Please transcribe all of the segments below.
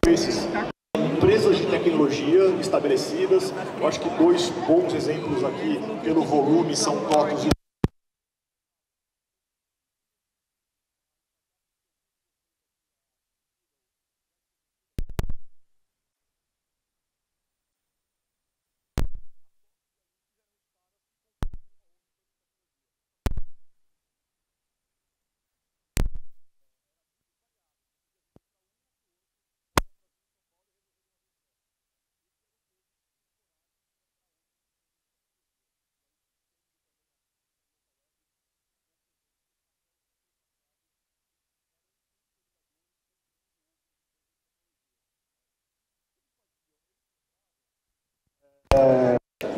esses empresas de tecnologia estabelecidas. Eu acho que dois bons exemplos aqui, pelo volume, são TOTVS e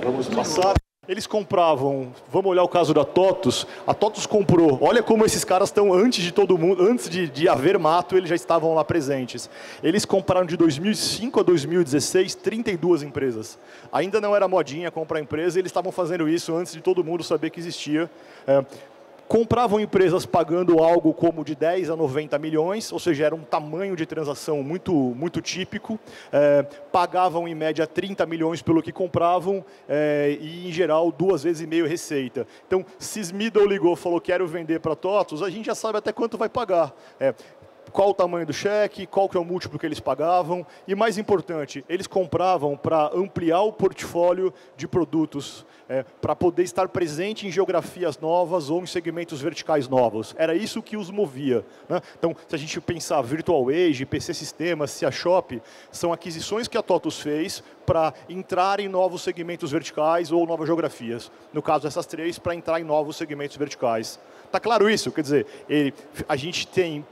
vamos passar. Eles compravam, vamos olhar o caso da TOTVS, a TOTVS comprou, olha como esses caras estão antes de todo mundo, antes de haver mato, eles já estavam lá presentes. Eles compraram de 2005 a 2016, 32 empresas. Ainda não era modinha comprar empresa, eles estavam fazendo isso antes de todo mundo saber que existia. Compravam empresas pagando algo como de 10 a 90 milhões, ou seja, era um tamanho de transação muito típico. Pagavam em média 30 milhões pelo que compravam e, em geral, 2,5 vezes receita. Então, se Smidl ligou e falou quero vender para a TOTVS, a gente já sabe até quanto vai pagar. Qual o tamanho do cheque, qual que é o múltiplo que eles pagavam e, mais importante, eles compravam para ampliar o portfólio de produtos, para poder estar presente em geografias novas ou em segmentos verticais novos. Era isso que os movia, né? Então, se a gente pensar Virtual Age, PC Sistemas, CiaShop, são aquisições que a TOTVS fez para entrar em novos segmentos verticais ou novas geografias. No caso dessas três, para entrar em novos segmentos verticais. Está claro isso? Quer dizer, a gente tem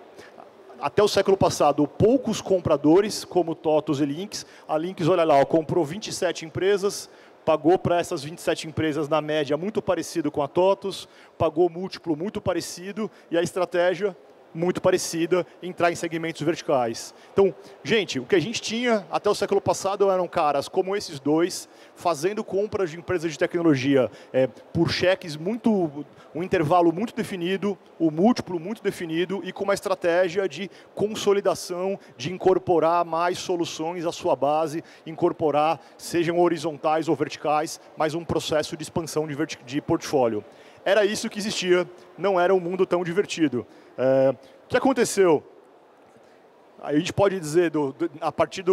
até o século passado, poucos compradores, como TOTVS e Lynx. A Lynx, olha lá, comprou 27 empresas, pagou para essas 27 empresas, na média, muito parecido com a TOTVS, pagou múltiplo muito parecido, e a estratégia muito parecida, entrar em segmentos verticais. Então, gente, o que a gente tinha até o século passado eram caras como esses dois, fazendo compras de empresas de tecnologia por cheques um intervalo muito definido, o múltiplo muito definido e com uma estratégia de consolidação, de incorporar mais soluções à sua base, incorporar, sejam horizontais ou verticais, mais um processo de expansão de portfólio. Era isso que existia, não era um mundo tão divertido. O que aconteceu? A gente pode dizer, a partir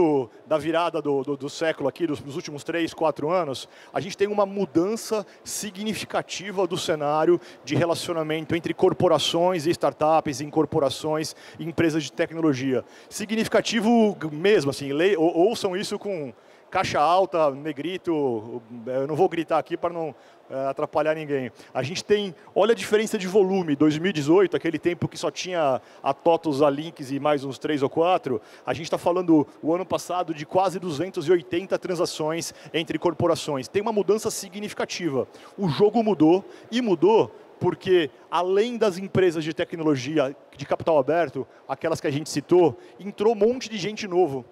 da virada do século aqui, dos últimos 3, 4 anos, a gente tem uma mudança significativa do cenário de relacionamento entre corporações e startups, incorporações e empresas de tecnologia. Significativo mesmo, assim, ouçam isso com caixa alta, negrito, eu não vou gritar aqui para não atrapalhar ninguém. A gente tem, olha a diferença de volume, 2018, aquele tempo que só tinha a TOTVS, a Lynx e mais uns 3 ou 4, a gente está falando, o ano passado, de quase 280 transações entre corporações. Tem uma mudança significativa. O jogo mudou, e mudou porque, além das empresas de tecnologia de capital aberto, aquelas que a gente citou, entrou um monte de gente novo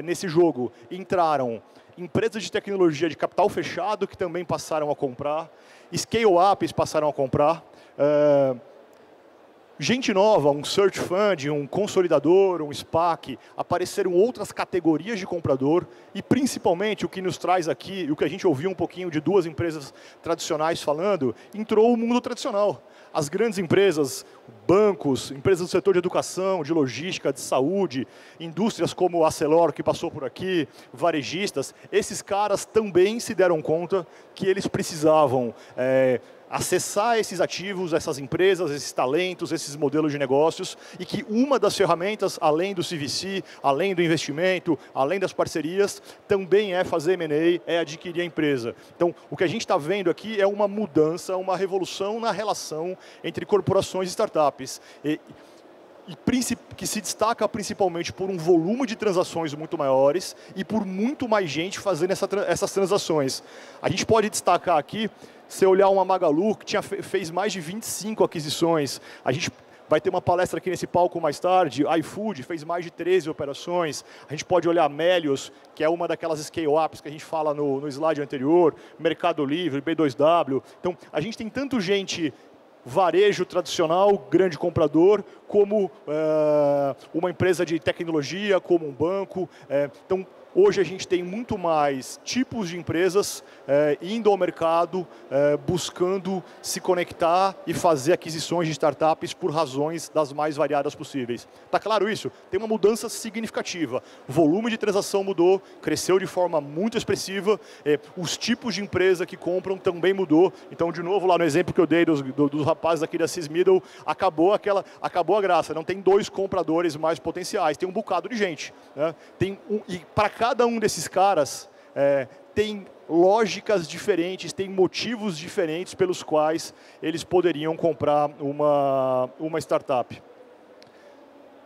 nesse jogo. Entraram empresas de tecnologia de capital fechado que também passaram a comprar, scale-ups passaram a comprar, gente nova, um search fund, um consolidador, um SPAC, apareceram outras categorias de comprador e, principalmente, o que nos traz aqui, o que a gente ouviu um pouquinho de duas empresas tradicionais falando, entrou o mundo tradicional. As grandes empresas, bancos, empresas do setor de educação, de logística, de saúde, indústrias como a Arcelor, que passou por aqui, varejistas, esses caras também se deram conta que eles precisavam acessar esses ativos, essas empresas, esses talentos, esses modelos de negócios, e que uma das ferramentas, além do CVC, além do investimento, além das parcerias, também é fazer M&A, é adquirir a empresa. Então, o que a gente está vendo aqui é uma mudança, uma revolução na relação entre corporações e startups. Que se destaca principalmente por um volume de transações muito maiores e por muito mais gente fazendo essas transações. A gente pode destacar aqui, se olhar uma Magalu, que fez mais de 25 aquisições, a gente vai ter uma palestra aqui nesse palco mais tarde, iFood fez mais de 13 operações, a gente pode olhar Melios, que é uma daquelas scale-ups que a gente fala no slide anterior, Mercado Livre, B2W. Então, a gente tem tanto gente varejo tradicional, grande comprador, como uma empresa de tecnologia, como um banco. Então, hoje a gente tem muito mais tipos de empresas indo ao mercado, buscando se conectar e fazer aquisições de startups por razões das mais variadas possíveis. Está claro isso? Tem uma mudança significativa. O volume de transação mudou, cresceu de forma muito expressiva, os tipos de empresa que compram também mudou. Então, de novo, lá no exemplo que eu dei dos rapazes aqui da Sysmiddle, acabou a graça. Não tem 2 compradores mais potenciais, tem um bocado de gente. Né? E para cada um desses caras, tem lógicas diferentes, tem motivos diferentes pelos quais eles poderiam comprar uma startup.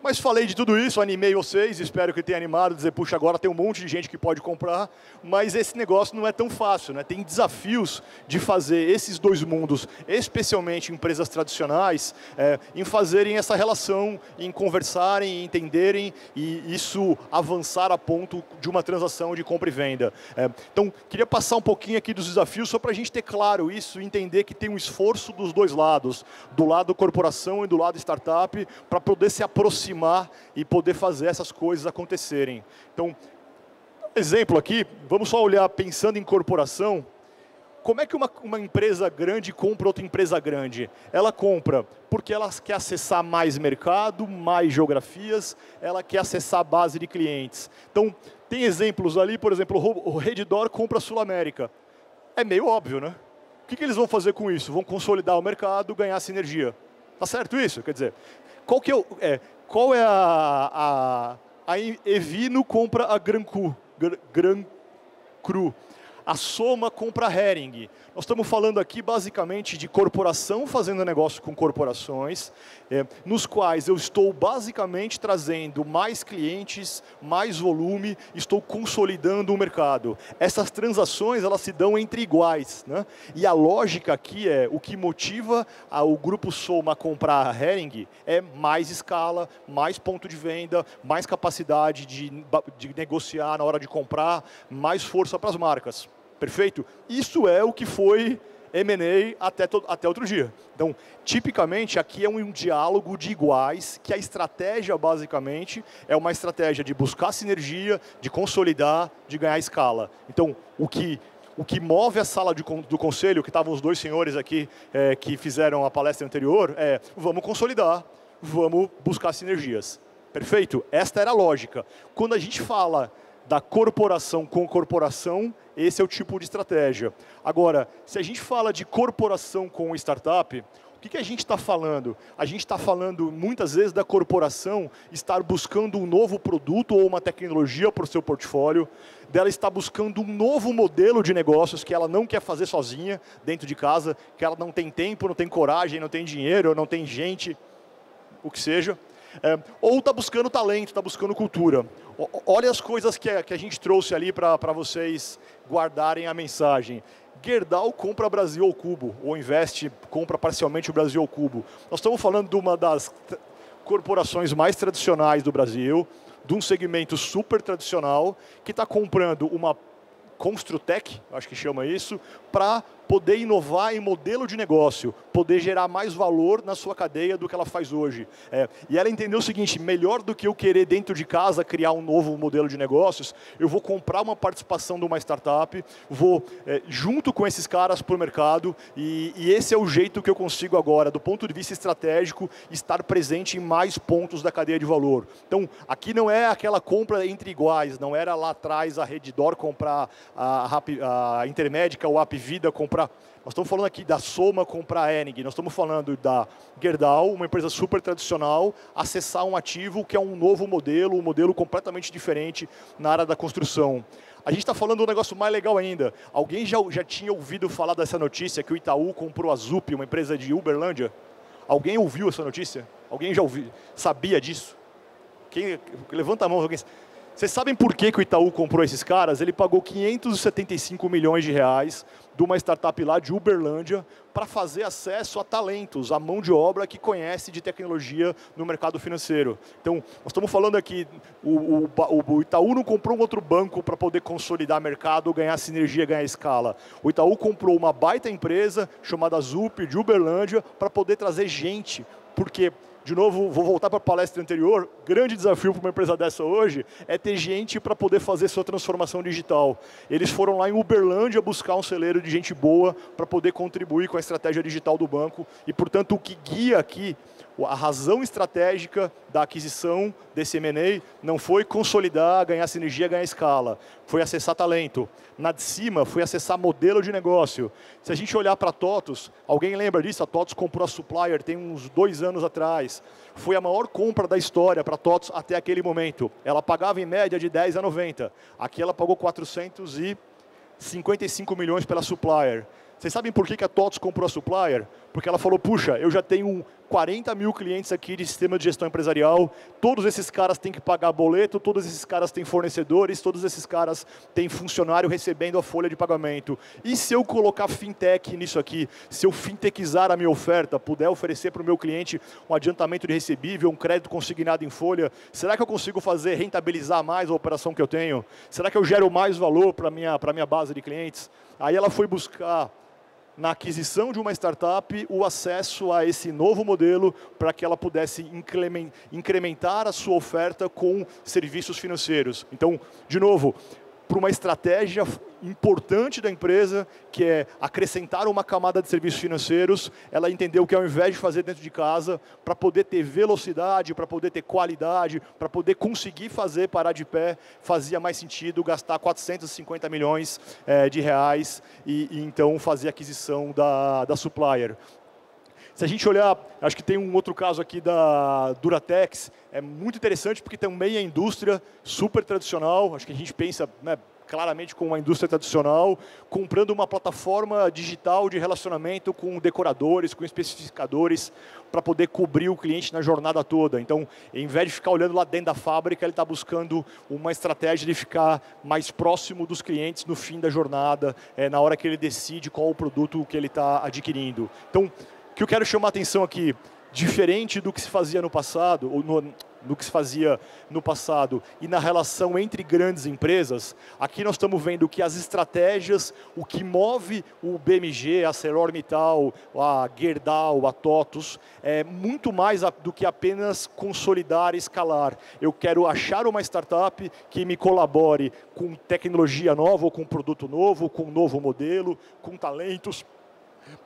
Mas falei de tudo isso, animei vocês, espero que tenha animado, dizer, puxa, agora tem um monte de gente que pode comprar, mas esse negócio não é tão fácil, né? Tem desafios de fazer esses 2 mundos, especialmente empresas tradicionais, em fazerem essa relação, em conversarem, em entenderem e isso avançar a ponto de uma transação de compra e venda. Então, queria passar um pouquinho aqui dos desafios, só para a gente ter claro isso e entender que tem um esforço dos 2 lados, do lado corporação e do lado startup, para poder se aproximar e poder fazer essas coisas acontecerem. Então, exemplo aqui, vamos só olhar pensando em corporação, como é que uma empresa grande compra outra empresa grande? Ela compra porque ela quer acessar mais mercado, mais geografias, ela quer acessar a base de clientes. Então, tem exemplos ali, por exemplo, o Redditor compra a Sul América. É meio óbvio, né? O que eles vão fazer com isso? Vão consolidar o mercado, ganhar sinergia. Tá certo isso? Quer dizer, qual é a Evino compra a Gran Cru. A Soma compra a Hering. Nós estamos falando aqui basicamente de corporação fazendo negócio com corporações, nos quais eu estou basicamente trazendo mais clientes, mais volume, estou consolidando o mercado. Essas transações elas se dão entre iguais, né? E a lógica aqui é, o que motiva o grupo Soma a comprar a Hering é mais escala, mais ponto de venda, mais capacidade de negociar na hora de comprar, mais força para as marcas. Perfeito? Isso é o que foi M&A até outro dia. Então, tipicamente, aqui é um diálogo de iguais, que a estratégia, basicamente, é uma estratégia de buscar sinergia, de consolidar, de ganhar escala. Então, o que move a sala do conselho, que estavam os 2 senhores aqui que fizeram a palestra anterior, vamos consolidar, vamos buscar sinergias. Perfeito? Esta era a lógica. Quando a gente fala da corporação com corporação, esse é o tipo de estratégia. Agora, se a gente fala de corporação com startup, o que a gente está falando? A gente está falando, muitas vezes, da corporação estar buscando um novo produto ou uma tecnologia para o seu portfólio, dela estar buscando um novo modelo de negócios que ela não quer fazer sozinha, dentro de casa, que ela não tem tempo, não tem coragem, não tem dinheiro, não tem gente, o que seja. Ou está buscando talento, está buscando cultura. Olha as coisas que a gente trouxe ali para vocês guardarem a mensagem. Gerdau compra Brasil ao cubo, ou investe, compra parcialmente o Brasil ao cubo. Nós estamos falando de uma das corporações mais tradicionais do Brasil, de um segmento super tradicional, que está comprando uma Construtec, acho que chama isso, para poder inovar em modelo de negócio, poder gerar mais valor na sua cadeia do que ela faz hoje. E ela entendeu o seguinte, melhor do que eu querer dentro de casa criar um novo modelo de negócios, eu vou comprar uma participação de uma startup, vou junto com esses caras para o mercado, e esse é o jeito que eu consigo agora, do ponto de vista estratégico, estar presente em mais pontos da cadeia de valor. Então, aqui não é aquela compra entre iguais, não era lá atrás a Redditor comprar a Intermédica ou a Apvida comprar. Nós estamos falando aqui da Soma comprar a Hering, nós estamos falando da Gerdau, uma empresa super tradicional, acessar um ativo que é um novo modelo, um modelo completamente diferente na área da construção. A gente está falando de um negócio mais legal ainda. Alguém já tinha ouvido falar dessa notícia que o Itaú comprou a Zup, uma empresa de Uberlândia? Alguém ouviu essa notícia? Alguém já ouviu? Sabia disso? Levanta a mão. Alguém. Vocês sabem por que o Itaú comprou esses caras? Ele pagou 575 milhões de reais de uma startup lá de Uberlândia para fazer acesso a talentos, a mão de obra que conhece de tecnologia no mercado financeiro. Então, nós estamos falando aqui, o Itaú não comprou um outro banco para poder consolidar mercado, ganhar sinergia, ganhar escala. O Itaú comprou uma baita empresa chamada Zup, de Uberlândia, para poder trazer gente, porque... De novo, vou voltar para a palestra anterior, grande desafio para uma empresa dessa hoje é ter gente para poder fazer sua transformação digital. Eles foram lá em Uberlândia buscar um celeiro de gente boa para poder contribuir com a estratégia digital do banco e, portanto, o que guia aqui, a razão estratégica da aquisição desse M&A não foi consolidar, ganhar sinergia, ganhar escala. Foi acessar talento. Na de cima, foi acessar modelo de negócio. Se a gente olhar para a TOTVS, alguém lembra disso? A TOTVS comprou a Supplier tem uns 2 anos atrás. Foi a maior compra da história para a TOTVS até aquele momento. Ela pagava em média de 10 a 90. Aqui ela pagou 455 milhões pela Supplier. Vocês sabem por que a TOTVS comprou a Supplier? Porque ela falou, puxa, eu já tenho 40 mil clientes aqui de sistema de gestão empresarial, todos esses caras têm que pagar boleto, todos esses caras têm fornecedores, todos esses caras têm funcionário recebendo a folha de pagamento. E se eu colocar fintech nisso aqui, se eu fintechizar a minha oferta, puder oferecer para o meu cliente um adiantamento de recebível, um crédito consignado em folha, será que eu consigo fazer rentabilizar mais a operação que eu tenho? Será que eu gero mais valor para a minha base de clientes? Aí ela foi buscar na aquisição de uma startup, o acesso a esse novo modelo para que ela pudesse incrementar a sua oferta com serviços financeiros. Então, de novo, para uma estratégia importante da empresa, que é acrescentar uma camada de serviços financeiros, ela entendeu que ao invés de fazer dentro de casa, para poder ter velocidade, para poder ter qualidade, para poder conseguir fazer parar de pé, fazia mais sentido gastar 450 milhões de reais e então fazer a aquisição da Supplier. Se a gente olhar, acho que tem um outro caso aqui da Duratex, é muito interessante porque também é indústria super tradicional, acho que a gente pensa, né, claramente com uma indústria tradicional, comprando uma plataforma digital de relacionamento com decoradores, com especificadores, para poder cobrir o cliente na jornada toda. Então, em vez de ficar olhando lá dentro da fábrica, ele está buscando uma estratégia de ficar mais próximo dos clientes no fim da jornada, na hora que ele decide qual o produto que ele está adquirindo. Então, o que eu quero chamar a atenção aqui, diferente do que se fazia no passado, ou no que se fazia no passado, e na relação entre grandes empresas, aqui nós estamos vendo que as estratégias, o que move o BMG, a ArcelorMittal, a Gerdau, a TOTVS, é muito mais do que apenas consolidar e escalar. Eu quero achar uma startup que me colabore com tecnologia nova, ou com produto novo, com um novo modelo, com talentos,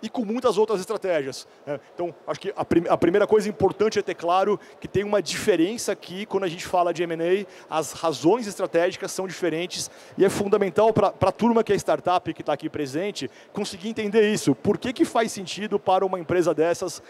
e com muitas outras estratégias. Então, acho que a primeira coisa importante é ter claro que tem uma diferença aqui, quando a gente fala de M&A, as razões estratégicas são diferentes e é fundamental para a turma que é startup, que está aqui presente, conseguir entender isso. Por que faz sentido para uma empresa dessas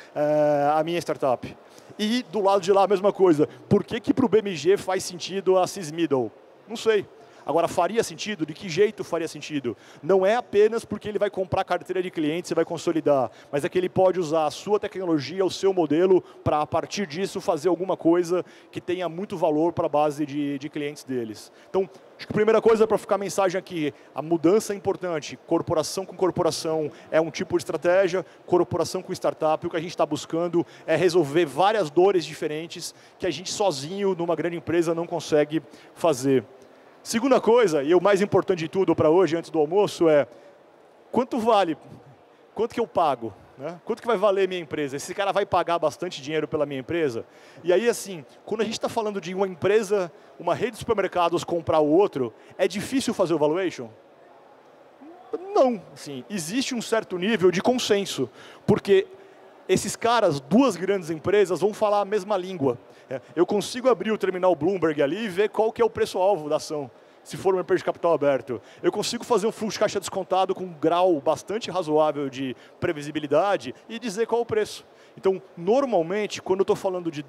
a minha startup? E do lado de lá a mesma coisa. Por que para o BMG faz sentido a Sysmiddle? Não sei. Agora, faria sentido? De que jeito faria sentido? Não é apenas porque ele vai comprar carteira de clientes e vai consolidar, mas é que ele pode usar a sua tecnologia, o seu modelo, para, a partir disso, fazer alguma coisa que tenha muito valor para a base de clientes deles. Então, acho que a primeira coisa para ficar a mensagem aqui, a mudança é importante. Corporação com corporação é um tipo de estratégia, corporação com startup, o que a gente está buscando é resolver várias dores diferentes que a gente sozinho, numa grande empresa, não consegue fazer. Segunda coisa, e o mais importante de tudo para hoje, antes do almoço, é quanto vale, quanto que eu pago? Né? Quanto que vai valer minha empresa? Esse cara vai pagar bastante dinheiro pela minha empresa? E aí, assim, quando a gente está falando de uma empresa, uma rede de supermercados comprar o outro, é difícil fazer o valuation? Não. Assim, existe um certo nível de consenso, porque esses caras, duas grandes empresas, vão falar a mesma língua. Eu consigo abrir o terminal Bloomberg ali e ver qual que é o preço-alvo da ação, se for uma empresa de capital aberto. Eu consigo fazer um fluxo de caixa descontado com um grau bastante razoável de previsibilidade e dizer qual é o preço. Então, normalmente, quando eu estou falando de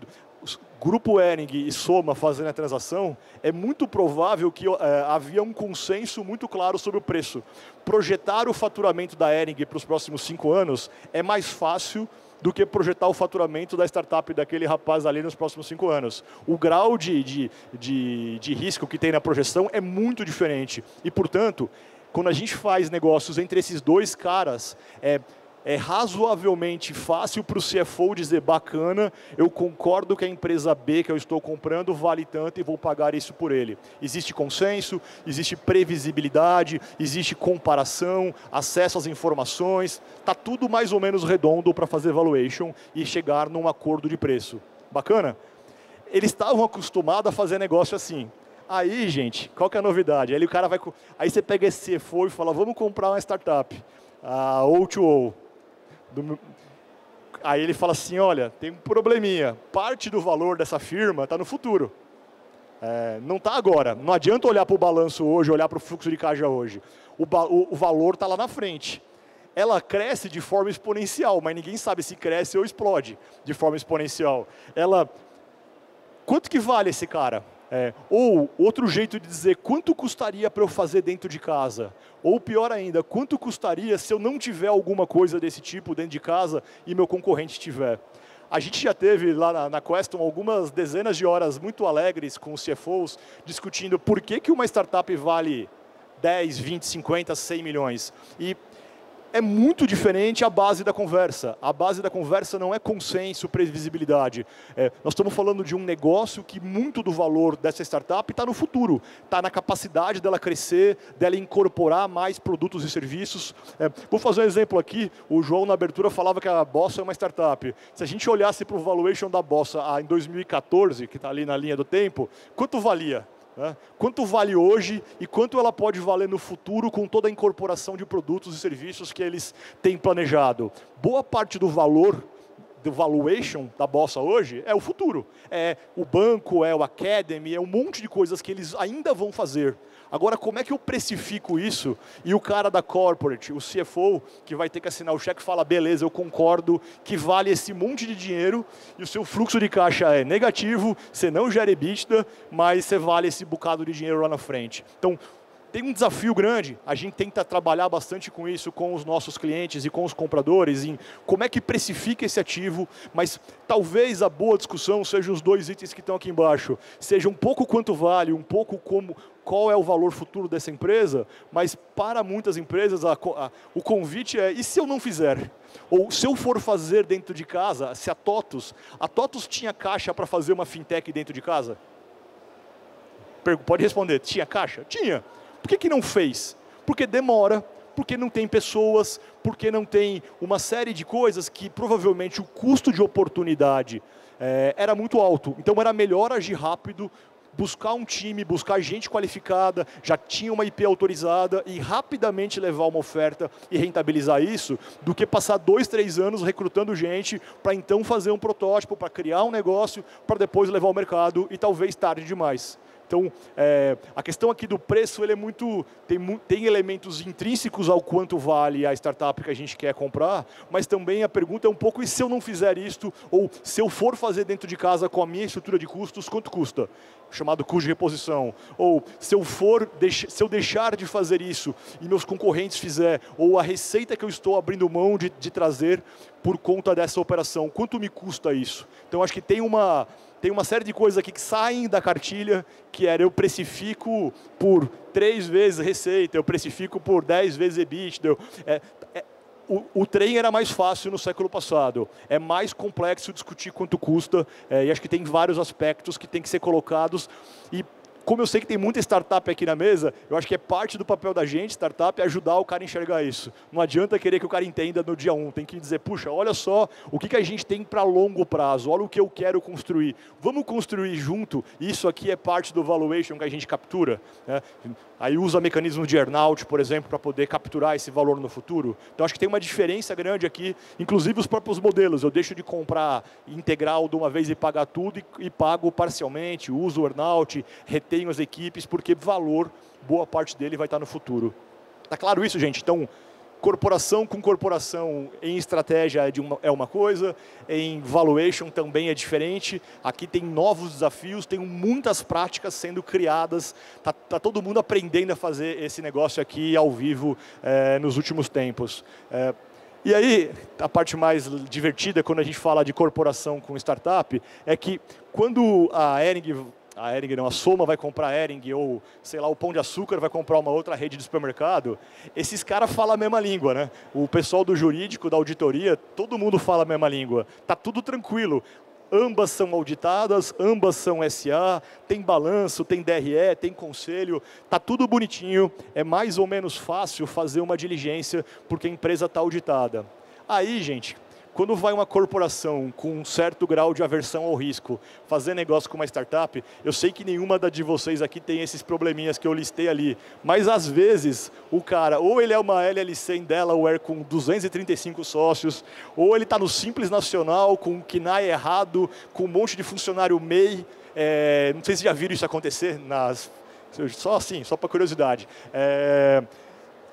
Grupo Hering e Soma fazendo a transação, é muito provável que havia um consenso muito claro sobre o preço. Projetar o faturamento da Hering para os próximos 5 anos é mais fácil do que projetar o faturamento da startup daquele rapaz ali nos próximos 5 anos. O grau de risco que tem na projeção é muito diferente. E, portanto, quando a gente faz negócios entre esses dois caras, é razoavelmente fácil para o CFO dizer, bacana, eu concordo que a empresa B que eu estou comprando vale tanto e vou pagar isso por ele. Existe consenso, existe previsibilidade, existe comparação, acesso às informações, está tudo mais ou menos redondo para fazer valuation e chegar num acordo de preço. Bacana? Eles estavam acostumados a fazer negócio assim. Aí, gente, qual que é a novidade? Aí você pega esse CFO e fala, vamos comprar uma startup, a O2O. Aí ele fala assim, olha, tem um probleminha, parte do valor dessa firma está no futuro. Não está agora, não adianta olhar para o balanço hoje, olhar para o fluxo de caixa hoje. O valor está lá na frente. Ela cresce de forma exponencial, mas ninguém sabe se cresce ou explode de forma exponencial. Quanto que vale esse cara? Ou outro jeito de dizer, quanto custaria para eu fazer dentro de casa? Ou pior ainda, quanto custaria se eu não tiver alguma coisa desse tipo dentro de casa e meu concorrente tiver? A gente já teve lá na Queston algumas dezenas de horas muito alegres com os CFOs discutindo por que uma startup vale 10, 20, 50, 100 milhões. E é muito diferente a base da conversa. A base da conversa não é consenso, previsibilidade. Nós estamos falando de um negócio que muito do valor dessa startup está no futuro. Está na capacidade dela crescer, dela incorporar mais produtos e serviços. Vou fazer um exemplo aqui. O João, na abertura, falava que a Bossa é uma startup. Se a gente olhasse para o valuation da Bossa em 2014, que está ali na linha do tempo, quanto valia? Quanto vale hoje e quanto ela pode valer no futuro com toda a incorporação de produtos e serviços que eles têm planejado? Boa parte do valor, do valuation da Bossa hoje é o futuro. É o banco, é o Academy, é um monte de coisas que eles ainda vão fazer. Agora, como é que eu precifico isso? E o cara da corporate, o CFO, que vai ter que assinar o cheque, fala, beleza, eu concordo que vale esse monte de dinheiro e o seu fluxo de caixa é negativo, você não gera EBITDA, mas você vale esse bocado de dinheiro lá na frente. Então, tem um desafio grande, a gente tenta trabalhar bastante com isso, com os nossos clientes e com os compradores, em como é que precifica esse ativo, mas talvez a boa discussão seja os dois itens que estão aqui embaixo, seja um pouco quanto vale, um pouco qual é o valor futuro dessa empresa, mas para muitas empresas o convite é, e se eu não fizer? Ou se eu for fazer dentro de casa, se a TOTUS tinha caixa para fazer uma fintech dentro de casa? Pode responder, tinha caixa? Tinha. Por que não fez? Porque demora, porque não tem pessoas, porque não tem uma série de coisas que provavelmente o custo de oportunidade era muito alto. Então era melhor agir rápido, buscar um time, buscar gente qualificada, já tinha uma IP autorizada e rapidamente levar uma oferta e rentabilizar isso, do que passar 2, 3 anos recrutando gente para então fazer um protótipo, para criar um negócio, para depois levar ao mercado e talvez tarde demais. Então, a questão aqui do preço, ele tem elementos intrínsecos ao quanto vale a startup que a gente quer comprar, mas também a pergunta é um pouco, e se eu não fizer isto, ou se eu for fazer dentro de casa com a minha estrutura de custos, quanto custa? Chamado custo de reposição. Ou se eu deixar de fazer isso e meus concorrentes fizer, ou a receita que eu estou abrindo mão de trazer por conta dessa operação, quanto me custa isso? Então, acho que tem uma série de coisas aqui que saem da cartilha, que era eu precifico por 3 vezes receita, eu precifico por 10 vezes EBITDA. O trem era mais fácil no século passado. É mais complexo discutir quanto custa, e acho que tem vários aspectos que têm que ser colocados. E como eu sei que tem muita startup aqui na mesa, eu acho que é parte do papel da gente, startup, é ajudar o cara a enxergar isso. Não adianta querer que o cara entenda no dia 1. Tem que dizer, puxa, olha só o que a gente tem para longo prazo, olha o que eu quero construir. Vamos construir junto, isso aqui é parte do valuation que a gente captura. Aí usa mecanismos de earnout, por exemplo, para poder capturar esse valor no futuro. Então, acho que tem uma diferença grande aqui, inclusive os próprios modelos. Eu deixo de comprar integral de uma vez e pagar tudo e pago parcialmente, uso o earnout, retenho as equipes, porque valor, boa parte dele vai estar no futuro. Tá claro isso, gente? Então, corporação com corporação em estratégia é uma coisa, em valuation também é diferente. Aqui tem novos desafios, tem muitas práticas sendo criadas. Tá todo mundo aprendendo a fazer esse negócio aqui ao vivo nos últimos tempos. E aí, a parte mais divertida quando a gente fala de corporação com startup é que quando a Ering a Hering não, a Soma vai comprar a Hering, ou, sei lá, o Pão de Açúcar vai comprar uma outra rede de supermercado, esses caras falam a mesma língua, né? O pessoal do jurídico, da auditoria, todo mundo fala a mesma língua. Tá tudo tranquilo. Ambas são auditadas, ambas são SA, tem balanço, tem DRE, tem conselho, tá tudo bonitinho, é mais ou menos fácil fazer uma diligência porque a empresa está auditada. Aí, gente, quando vai uma corporação com um certo grau de aversão ao risco fazer negócio com uma startup, eu sei que nenhuma de vocês aqui tem esses probleminhas que eu listei ali, mas às vezes o cara, ou ele é uma LLC em Delaware com 235 sócios, ou ele está no Simples Nacional com um KNAI errado, com um monte de funcionário MEI, não sei se já viram isso acontecer, só assim, só para curiosidade.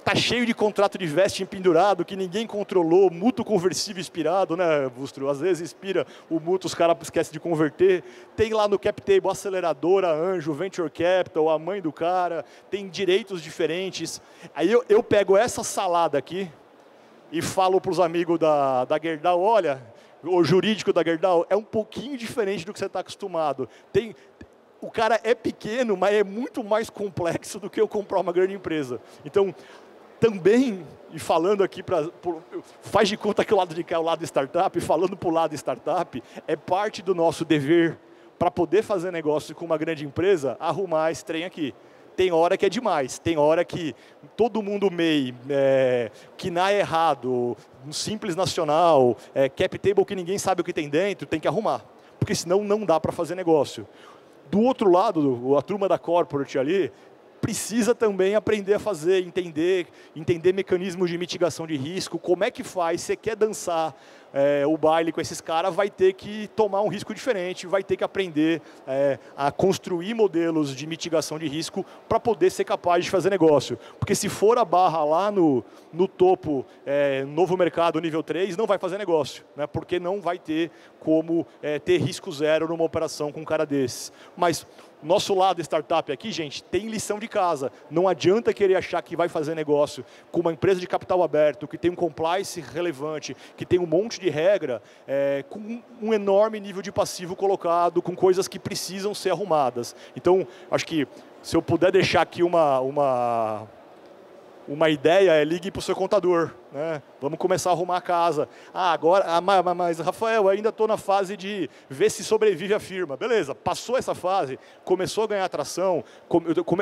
Tá cheio de contrato de vesting pendurado que ninguém controlou, mútuo conversível expirado, né, Bustro? Às vezes expira o mútuo, os caras esquecem de converter. Tem lá no cap table aceleradora, anjo, venture capital, a mãe do cara, tem direitos diferentes. Aí eu pego essa salada aqui e falo para os amigos da Gerdau, olha, o jurídico da Gerdau é um pouquinho diferente do que você está acostumado. O cara é pequeno, mas é muito mais complexo do que eu comprar uma grande empresa. Então, também, e falando aqui, faz de conta que o lado de cá é o lado de startup, falando para o lado de startup, é parte do nosso dever, para poder fazer negócio com uma grande empresa, arrumar esse trem aqui. Tem hora que é demais, tem hora que todo mundo MEI, KNAI errado, Simples Nacional, cap table que ninguém sabe o que tem dentro, tem que arrumar, porque senão não dá para fazer negócio. Do outro lado, a turma da corporate ali, precisa também aprender a fazer, entender mecanismos de mitigação de risco, como é que faz, você quer dançar o baile com esses caras, vai ter que tomar um risco diferente, vai ter que aprender a construir modelos de mitigação de risco para poder ser capaz de fazer negócio. Porque se for a barra lá no topo, novo mercado nível 3, não vai fazer negócio, né? Porque não vai ter como ter risco zero numa operação com um cara desses. Mas nosso lado startup aqui, gente, tem lição de casa. Não adianta querer achar que vai fazer negócio com uma empresa de capital aberto, que tem um compliance relevante, que tem um monte de regra, com um enorme nível de passivo colocado, com coisas que precisam ser arrumadas. Então, acho que se eu puder deixar aqui uma ideia, ligue para o seu contador, né? Vamos começar a arrumar a casa. Mas Rafael, ainda estou na fase de ver se sobrevive a firma. Beleza, passou essa fase, começou a ganhar atração,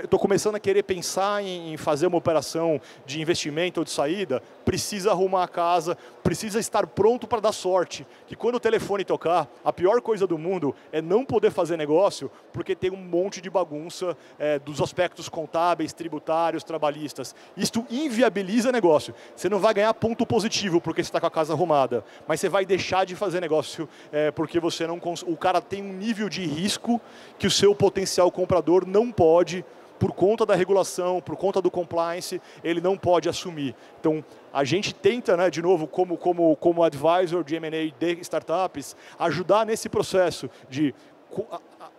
estou começando a querer pensar em fazer uma operação de investimento ou de saída, precisa arrumar a casa, precisa estar pronto para dar sorte. Que quando o telefone tocar, a pior coisa do mundo é não poder fazer negócio, porque tem um monte de bagunça dos aspectos contábeis, tributários, trabalhistas. Isto inviabiliza negócio. Você não vai ganhar ponto positivo porque você está com a casa arrumada, mas você vai deixar de fazer negócio porque você não o cara tem um nível de risco que o seu potencial comprador não pode, por conta da regulação, por conta do compliance, ele não pode assumir. Então, a gente tenta, né, de novo, como advisor de M&A de startups, ajudar nesse processo de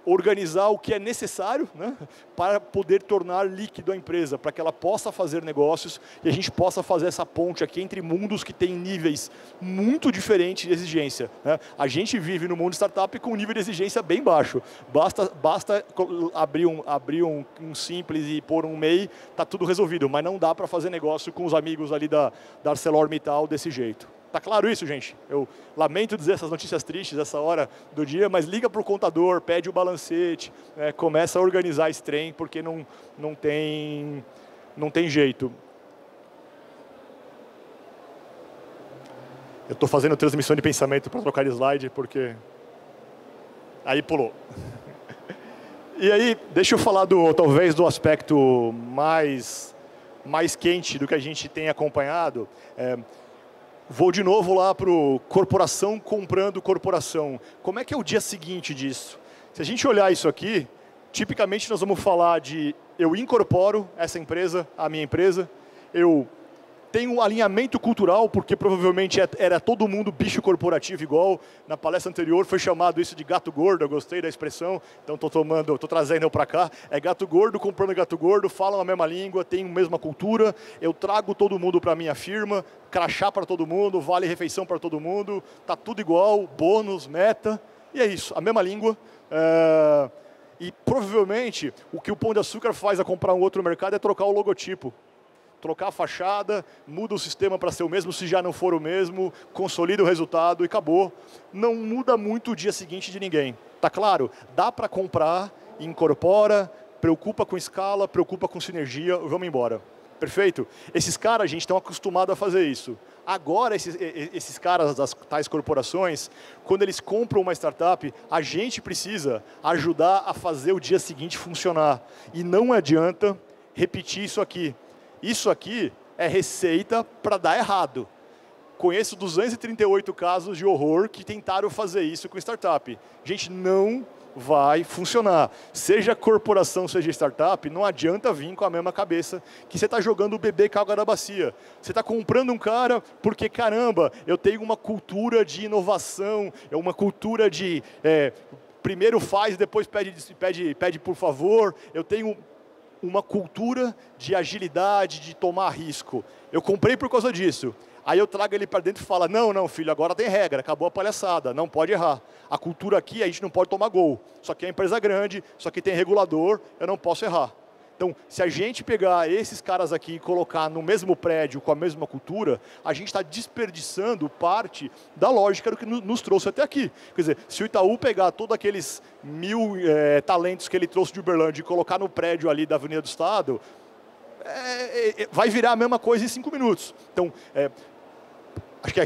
organizar o que é necessário, né, para poder tornar líquido a empresa, para que ela possa fazer negócios e a gente possa fazer essa ponte aqui entre mundos que têm níveis muito diferentes de exigência, né? A gente vive no mundo startup com um nível de exigência bem baixo. Basta abrir um simples e pôr um MEI, está tudo resolvido, mas não dá para fazer negócio com os amigos ali da ArcelorMittal desse jeito. Tá claro isso, gente? Eu lamento dizer essas notícias tristes essa hora do dia, mas liga para o contador, pede o balancete, começa a organizar esse trem, porque não tem jeito. Eu estou fazendo transmissão de pensamento para trocar slide, porque aí pulou. E aí, deixa eu falar talvez do aspecto mais quente do que a gente tem acompanhado. Vou de novo lá para o corporação comprando corporação. Como é que é o dia seguinte disso? Se a gente olhar isso aqui, tipicamente nós vamos falar de eu incorporo essa empresa, a minha empresa, eu tenho um alinhamento cultural, porque provavelmente era todo mundo bicho corporativo igual. Na palestra anterior foi chamado isso de gato gordo, eu gostei da expressão, então estou trazendo eu para cá. É gato gordo comprando gato gordo, falam a mesma língua, têm a mesma cultura, eu trago todo mundo para a minha firma, crachá para todo mundo, vale refeição para todo mundo, está tudo igual, bônus, meta, e é isso, a mesma língua. E provavelmente o que o Pão de Açúcar faz a comprar um outro mercado é trocar o logotipo. Trocar a fachada, muda o sistema para ser o mesmo, se já não for o mesmo, consolida o resultado e acabou. Não muda muito o dia seguinte de ninguém. Tá claro? Dá para comprar, incorpora, preocupa com escala, preocupa com sinergia, vamos embora. Perfeito? Esses caras, a gente, estão acostumados a fazer isso. Agora, esses caras das tais corporações, quando eles compram uma startup, a gente precisa ajudar a fazer o dia seguinte funcionar. E não adianta repetir isso aqui. Isso aqui é receita para dar errado. Conheço 238 casos de horror que tentaram fazer isso com startup. Gente, não vai funcionar. Seja corporação, seja startup, não adianta vir com a mesma cabeça que você está jogando o bebê com a água da bacia. Você está comprando um cara porque, caramba, eu tenho uma cultura de inovação, é uma cultura de primeiro faz, depois pede por favor. Eu tenho uma cultura de agilidade, de tomar risco. Eu comprei por causa disso. Aí eu trago ele para dentro e falo, não, filho, agora tem regra, acabou a palhaçada, não pode errar. A cultura aqui, a gente não pode tomar gol. Só que é empresa grande, só que tem regulador, eu não posso errar. Então, se a gente pegar esses caras aqui e colocar no mesmo prédio, com a mesma cultura, a gente está desperdiçando parte da lógica do que nos trouxe até aqui. Quer dizer, se o Itaú pegar todos aqueles 1000 talentos que ele trouxe de Uberlândia e colocar no prédio ali da Avenida do Estado, vai virar a mesma coisa em 5 minutos. Então, acho que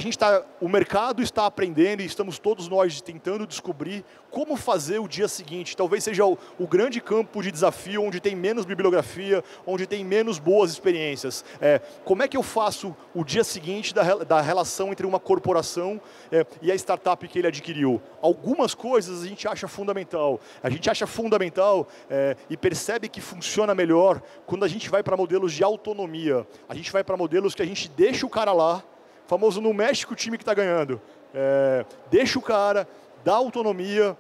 o mercado está aprendendo e estamos todos nós tentando descobrir como fazer o dia seguinte. Talvez seja o grande campo de desafio, onde tem menos bibliografia, onde tem menos boas experiências. Como é que eu faço o dia seguinte da relação entre uma corporação e a startup que ele adquiriu? Algumas coisas a gente acha fundamental. A gente acha fundamental e percebe que funciona melhor quando a gente vai para modelos de autonomia. A gente vai para modelos que a gente deixa o cara lá, famoso não mexe com o time que está ganhando. Deixa o cara, dá autonomia.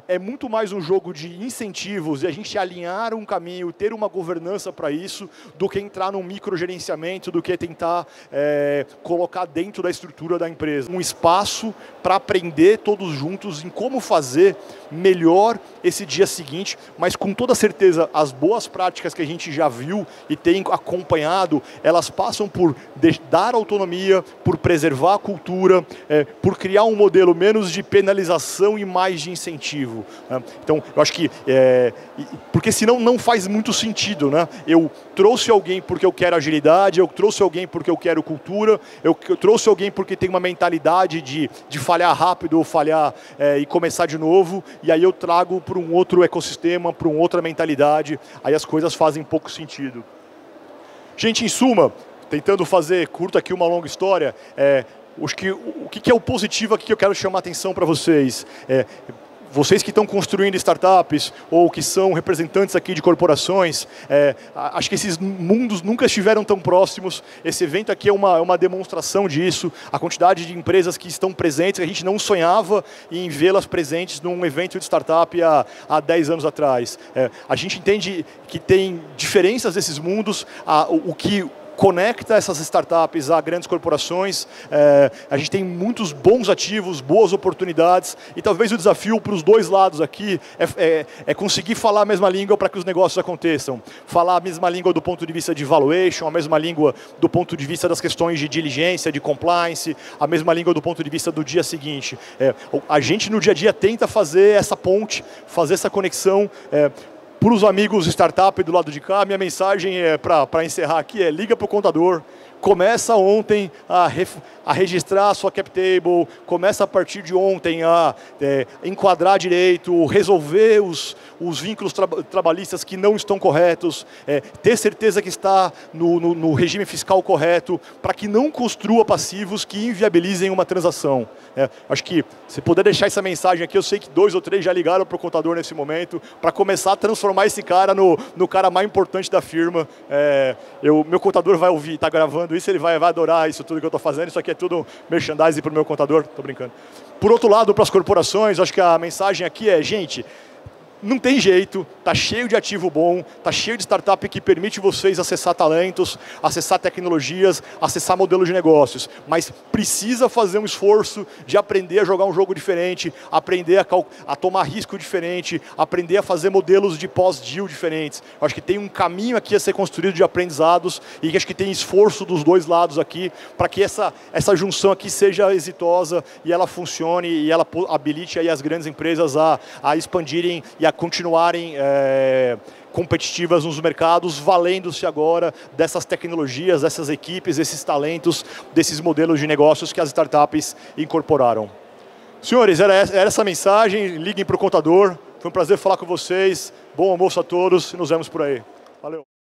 É muito mais um jogo de incentivos e a gente alinhar um caminho, ter uma governança para isso, do que entrar num microgerenciamento, do que tentar colocar dentro da estrutura da empresa. Um espaço para aprender todos juntos em como fazer melhor esse dia seguinte, mas com toda certeza as boas práticas que a gente já viu e tem acompanhado, elas passam por dar autonomia, por preservar a cultura, por criar um modelo menos de penalização e mais de incentivo. Então, eu acho que, porque senão não faz muito sentido, né? Eu trouxe alguém porque eu quero agilidade, eu trouxe alguém porque eu quero cultura, eu trouxe alguém porque tem uma mentalidade de falhar rápido ou falhar e começar de novo, e aí eu trago para um outro ecossistema, para uma outra mentalidade, aí as coisas fazem pouco sentido. Gente, em suma, tentando fazer curta aqui uma longa história, o que é o positivo aqui que eu quero chamar a atenção para vocês? Vocês que estão construindo startups ou que são representantes aqui de corporações, acho que esses mundos nunca estiveram tão próximos. Esse evento aqui é uma demonstração disso. A quantidade de empresas que estão presentes, a gente não sonhava em vê-las presentes num evento de startup há 10 anos atrás. A gente entende que tem diferenças desses mundos, o que conecta essas startups a grandes corporações. A gente tem muitos bons ativos, boas oportunidades, e talvez o desafio para os dois lados aqui é conseguir falar a mesma língua para que os negócios aconteçam. Falar a mesma língua do ponto de vista de valuation, a mesma língua do ponto de vista das questões de diligência, de compliance, a mesma língua do ponto de vista do dia seguinte. A gente no dia a dia tenta fazer essa ponte, fazer essa conexão. Para os amigos startup do lado de cá, minha mensagem para encerrar aqui liga para o contador, começa ontem a registrar a sua cap table, começa a partir de ontem a enquadrar direito, resolver os vínculos trabalhistas que não estão corretos, ter certeza que está no regime fiscal correto, para que não construa passivos que inviabilizem uma transação. Acho que, se puder deixar essa mensagem aqui, eu sei que 2 ou 3 já ligaram para o contador nesse momento, para começar a transformar esse cara no cara mais importante da firma. Meu contador vai ouvir, está gravando isso, ele vai adorar isso tudo que eu estou fazendo. Isso aqui é tudo merchandising para o meu contador, estou brincando. Por outro lado, para as corporações, acho que a mensagem aqui gente, não tem jeito, tá cheio de ativo bom, tá cheio de startup que permite vocês acessar talentos, acessar tecnologias, acessar modelos de negócios, mas precisa fazer um esforço de aprender a jogar um jogo diferente, aprender a tomar risco diferente, aprender a fazer modelos de pós-deal diferentes. Eu acho que tem um caminho aqui a ser construído de aprendizados e acho que tem esforço dos dois lados aqui para que essa junção aqui seja exitosa e ela funcione e ela habilite aí as grandes empresas a expandirem e a continuarem competitivas nos mercados, valendo-se agora dessas tecnologias, dessas equipes, desses talentos, desses modelos de negócios que as startups incorporaram. Senhores, era essa a mensagem. Liguem para o contador. Foi um prazer falar com vocês. Bom almoço a todos e nos vemos por aí. Valeu.